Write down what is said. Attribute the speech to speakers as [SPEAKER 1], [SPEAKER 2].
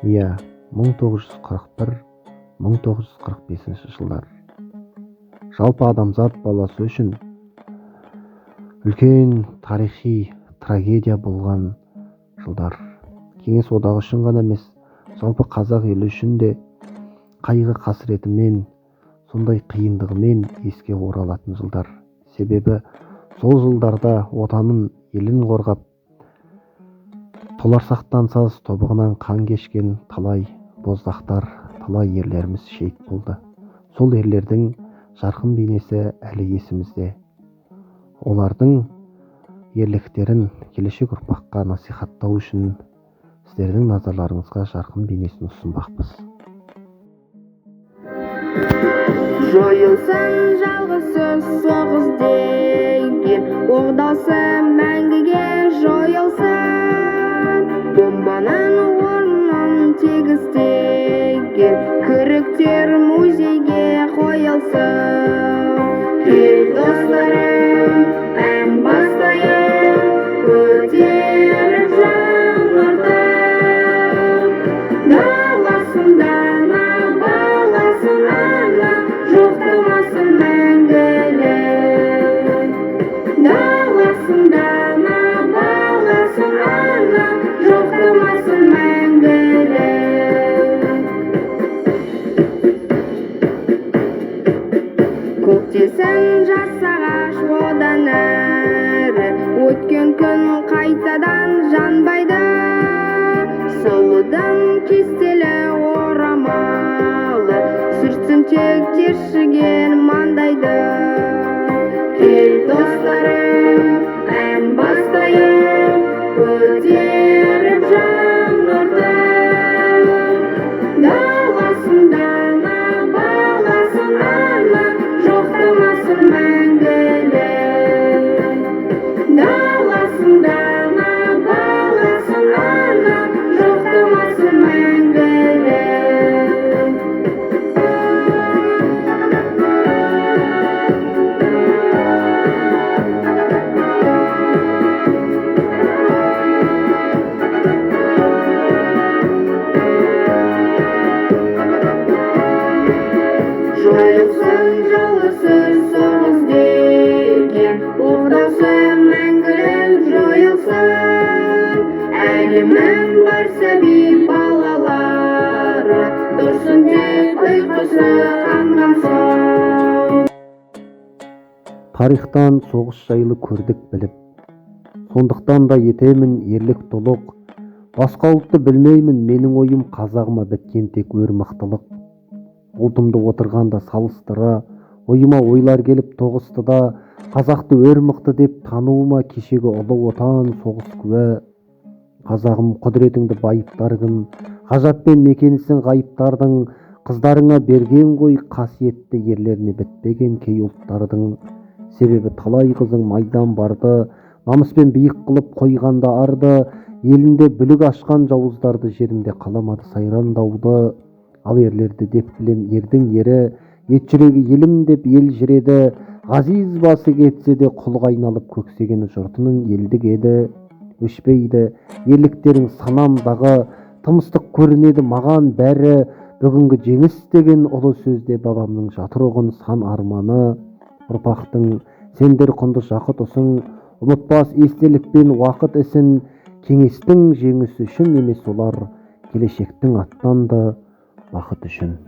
[SPEAKER 1] Иә, 1941-1945 жылдар. Жалпы адамзат баласы үшін үлкен тарихи трагедия болған жылдар. Кеңес одағы үшін ғана емес, жалпы қазақ елі үшін де қайғы қасіретімен, сондай қиындығымен еске оралатын жылдар. Себебі сол жылдарда отанын, елін қорғап, толарсақтан саз тобығынан қан кешкен талай боздақтар, талай ерлеріміз шейіт болды. Сол ерлердің жарқын бейнесі әлі есімізде. Олардың ерліктерін келешек ұрпаққа насихаттау үшін сіздердің назарларыңызға жарқын бейнесін ұсынбақпыз.
[SPEAKER 2] Жойылсын жалғызсыз соғыс деген оғдасы мәңгіге жойылсын. Бомбаның орнын тегістеген күректер музейге қойылсын. Кел достарым, ән бастайық, көтеріп жаңғыртып. Даласында баласын ана, жоқтамасын мәңгілік. Даласында баласын ана, жоқтамасын мәңгілік. Көктесін жас ағаш одан әрі, өткен күн қайтадан жанбайды. Сұлудың кестелі орамалы, сүртсін тек тершіген маңдайды. Кел достарым, ән бастайық, көтеріп жаңғыртып. Даласында баласын ана, жоқтамасын мәңгілік. Даласында баласын ана, жоқтамасын мәңгілік. Жойылсын жалғызсыз соғыс деген оғдасы мәңгілік жойылсын. Әлемнің бар сәби балалары тұрсын тек ұйқысы қанған соң.
[SPEAKER 1] Тарихтан соғыс жайлы көрдік біліп, сондықтан да етемін ерлік толық. Басқа ұлтты білмеймін, менің ойым қазағыма біткен тек өр мықтылық. Ұлтымды отырғанда салыстыра, ойыма ойлар келіп тоғысты да, қазақты өр мықты деп тануыма кешегі ұлы отан соғыс куә. Қазағым, құдіретіңді байыптар кім, ғажаппен мекенісің ғайыптардың, қыздарыңа берген ғой қасиетті ерлеріне бітпеген кей ұлттардың. Себебі талай қызың майдан барды, намыспен биік қылып қойғанда арды, елінде бүлік ашқан жауыздарды жерінде қаламады сайрандауды. Ал ерлерді деп білем ердің ері, ет жүрегі елім деп ел жүреді. Ғазиз басы кетсе де құлға айналып көксеген жұртының елдік еді. Өшпейді ерліктерің санамдағы, тымыстық көрінеді маған бәрі. Бүгінгі жеңіс деген ұлы сөзде бабамның жатыр оғын сан арманы. Ұрпақтың сендер құнды жақыт ұсың, ұмытпас естелікпен уақыт ісін. Кеңестің жеңісі үшін емес олар, келешектің аттанды бақыт үшін.